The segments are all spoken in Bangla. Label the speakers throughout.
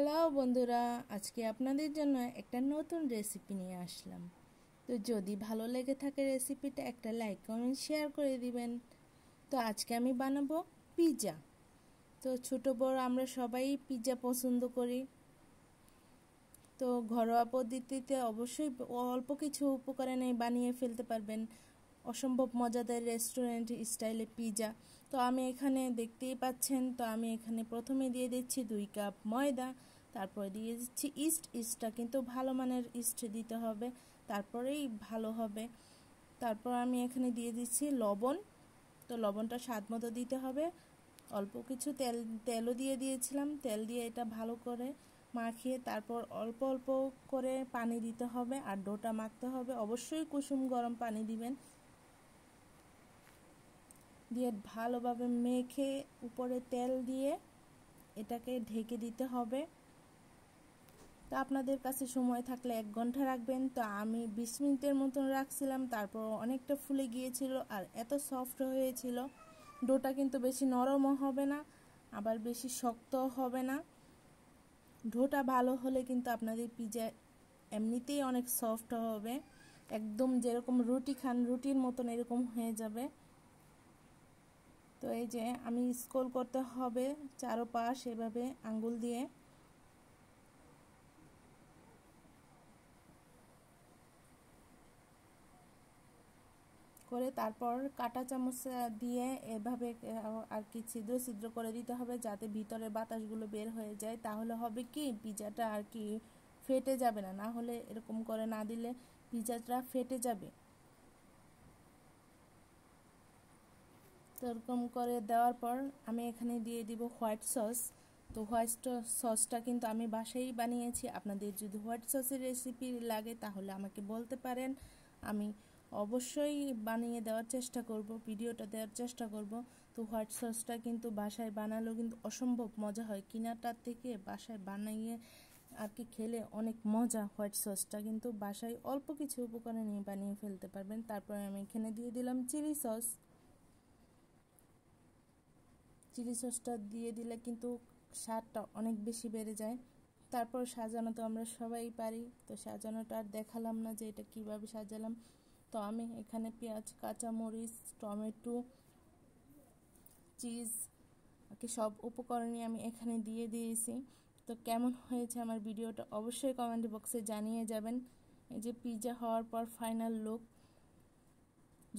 Speaker 1: হ্যালো বন্ধুরা, আজকে আপনাদের জন্য একটা নতুন রেসিপি নিয়ে আসলাম। তো যদি ভালো লেগে থাকে রেসিপিটা একটা লাইক কমেন্ট শেয়ার করে দিবেন। তো আজকে আমি বানাবো পিৎজা। তো ছোট বড় আমরা সবাই পিৎজা পছন্দ করি। তো ঘরোয়া পদ্ধতিতে অবশ্যই অল্প কিছু উপকরণে বানিয়ে ফেলতে পারবেন অসম্ভব মজাদার রেস্টুরেন্ট স্টাইলে পিৎজা। তো আমি এখানে দেখতেই পাচ্ছেন, তো আমি এখানে প্রথমে দিয়ে দিচ্ছি 2 কাপ ময়দা, তারপরে দিয়ে দিচ্ছি ইস্টটা কিন্তু ভালো মানের ইস্ট দিতে হবে, তারপরেই ভালো হবে। তারপর আমি এখানে দিয়ে দিচ্ছি লবণ। তো লবণটা স্বাদ মতো দিতে হবে। অল্প কিছু তেলও দিয়ে দিয়েছিলাম, তেল দিয়ে এটা ভালো করে মাখিয়ে তারপর অল্প অল্প করে পানি দিতে হবে আর ডোটা মাখতে হবে। অবশ্যই কুসুম গরম পানি দিবেন, দিয়ে ভালোভাবে মেখে উপরে তেল দিয়ে এটাকে ঢেকে দিতে হবে। তো আপনাদের কাছে সময় থাকলে 1 ঘন্টা রাখবেন। তো আমি 20 মিনিটের মতন রাখছিলাম, তারপর অনেকটা ফুলে গিয়েছিল আর এত সফট হয়েছিল। ডোটা কিন্তু বেশি নরমও হবে না আবার বেশি শক্তও হবে না। ডোটা ভালো হলে কিন্তু আপনাদের পিৎজা এমনিতেই অনেক সফট হবে, একদম যেরকম রুটি খান রুটির মতন এরকম হয়ে যাবে। তো এই যে আমি স্ক্রল করতে হবে চারপাশ এভাবে আঙ্গুল দিয়ে, করে তারপর কাঁটা চামচ দিয়ে এভাবে আর কি ছিদ্র ছিদ্র করে দিতে হবে যাতে ভিতরে বাতাসগুলো বের হয়ে যায়। তাহলে হবে কি পিৎজাটা আর কি ফেটে যাবে না, না হলে এরকম করে না দিলে পিৎজাটা ফেটে যাবে। তো এরকম করে দেওয়ার পর আমি এখানে দিয়ে দিব হোয়াইট সস। তো হোয়াইট সসটা কিন্তু আমি বাসায় বানিয়েছি। আপনাদের যদি হোয়াইট সসের রেসিপি লাগে তাহলে আমাকে বলতে পারেন, আমি অবশ্যই বানিয়ে দেওয়ার চেষ্টা করব, ভিডিওটা দেওয়ার চেষ্টা করব। তো হোয়াইট সসটা কিন্তু বাসায় বানালেও কিন্তু অসম্ভব মজা হয়, কিনাটার থেকে বাসায় বানিয়ে আর কি খেলে অনেক মজা। হোয়াইট সসটা কিন্তু বাসায় অল্প কিছু উপকরণ নিয়ে বানিয়ে ফেলতে পারবেন। তারপরে আমি এখানে দিয়ে দিলাম চিলি সস। চিলি সসটা দিয়ে দিলে কিন্তু স্বাদটা অনেক বেশি বেড়ে যায়। তারপর সাজানো তো আমরা সবাই পারি, তো সাজানোটা আর দেখালাম না যে এটা কিভাবে সাজালাম। তো আমি এখানে পেঁয়াজ, কাঁচামরিচ, টমেটো, চিজ কি সব উপকরণই আমি এখানে দিয়ে দিয়েছি। তো কেমন হয়েছে আমার ভিডিওটা অবশ্যই কমেন্ট বক্সে জানিয়ে যাবেন। এই যে পিৎজা হওয়ার পর ফাইনাল লুক।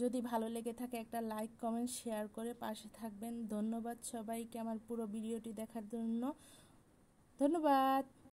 Speaker 1: যদি ভালো লেগে থাকে একটা লাইক কমেন্ট শেয়ার করে পাশে থাকবেন। ধন্যবাদ সবাইকে আমার পুরো ভিডিওটি দেখার জন্য। ধন্যবাদ।